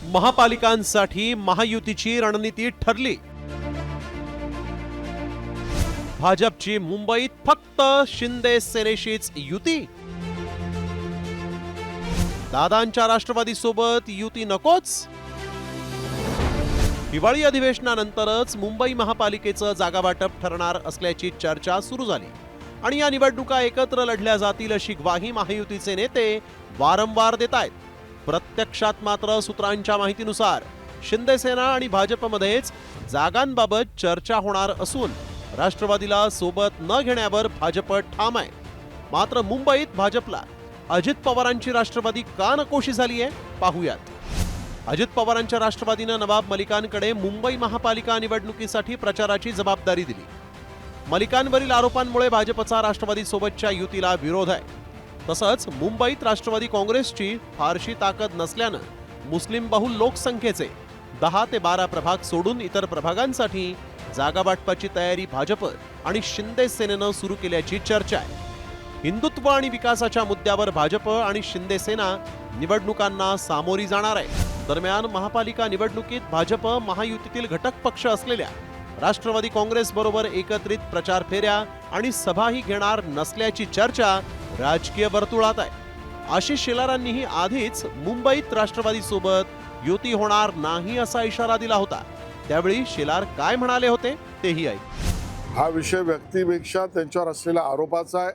महापालिकांसाठी महायुतीची रणनीती ठरली। भाजपची मुंबईत फक्त शिंदे सेनेशीच युती। दादांच्या राष्ट्रवादी सोबत युती नकोच। हिवाळी अधिवेशनानंतरच मुंबई महापालिकेचं जागावाटप ठरणार असल्याची चर्चा सुरू झाली आणि या निवडणुका एकत्र लढल्या जातील अशी ग्वाही महायुतीचे नेते वारंवार देत आहेत। प्रत्यक्षात मात्र सूत्रांच्या माहितीनुसार शिंदे सेना आणि भाजपमध्येच जागांबाबत चर्चा होणार असून राष्ट्रवादीला सोबत न घेण्यावर भाजप ठाम आहे। मात्र मुंबईत भाजपला अजित पवारांची राष्ट्रवादी का नकोशी झाली आहे पाहूयात। अजित पवारांच्या राष्ट्रवादीनं नवाब मलिकांकडे मुंबई महापालिका निवडणुकीसाठी प्रचाराची जबाबदारी दिली। मलिकांवरील आरोपांमुळे भाजपचा राष्ट्रवादी सोबतच्या युतीला विरोध आहे। तसंच मुंबईत राष्ट्रवादी काँग्रेसची फारशी ताकद नसल्यानं मुस्लिम बहुल लोकसंख्येचे 10 ते 12 प्रभाग सोडून इतर प्रभागांसाठी जागा वाटपाची तयारी भाजप आणि शिंदे सेनेनं सुरू केल्याची चर्चा आहे। हिंदुत्व आणि विकासाच्या मुद्द्यावर भाजप आणि शिंदे सेना निवडणुकांना सामोरी जाणार आहे। दरम्यान महापालिका निवडणुकीत भाजप महायुतीतील घटक पक्ष असलेल्या राष्ट्रवादी काँग्रेस बरोबर एकत्रित प्रचार फेऱ्या आणि सभाही घेणार नसल्याची चर्चा राजकीय वर्तुळात आहे। आशिष शेलारांनीही आधीच मुंबईत राष्ट्रवादी सोबत युती होणार नाही असा इशारा दिला होता। त्यावेळी शेलार काय म्हणाले होते तेही ऐक। हा विषय व्यक्तीपेक्षा त्यांच्यावर असलेल्या आरोपाचा आहे।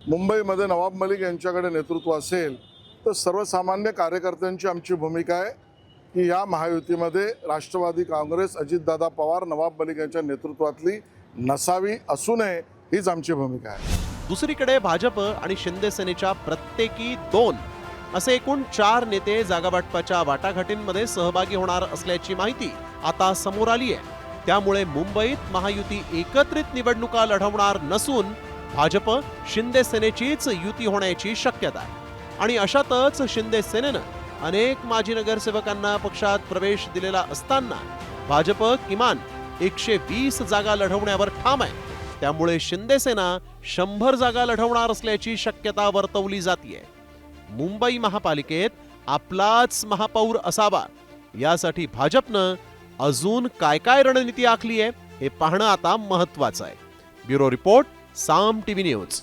मुंबईमध्ये नवाब मलिक यांच्याकडे नेतृत्व असेल तर सर्वसामान्य कार्यकर्त्यांची आमची भूमिका आहे की या महायुतीमध्ये राष्ट्रवादी काँग्रेस अजितदादा पवार नवाब मलिक यांच्या नेतृत्वातली नसावी, असू नये, हीच आमची भूमिका आहे। दुसरीकडे भाजप आणि शिंदे सेनेच्या प्रत्येकी 2 असे एकूण 4 नेते जागावाटपाच्या वाटाघाटींमध्ये सहभागी होणार असल्याची माहिती आता समोर आली आहे। त्यामुळे मुंबईत महायुती एकत्रित निवडणुका लढवणार नसून भाजप शिंदे सेनेचीच युती होण्याची शक्यता आहे। आणि अशातच शिंदे सेनेनं अनेक माजी नगरसेवकांना पक्षात प्रवेश दिलेला असताना भाजप किमान 120 जागा लढवण्यावर ठाम आहे। त्यामुळे शिंदे सेना 100 जागा लढवणार असल्याची शक्यता वर्तवली जाते। मुंबई महापालिकेत आपलाच महापौर असावा यासाठी भाजपनं अजून काय काय रणनीती आखली आहे हे पाहणं आता महत्त्वाचं आहे। ब्युरो रिपोर्ट, साम टीव्ही न्यूज।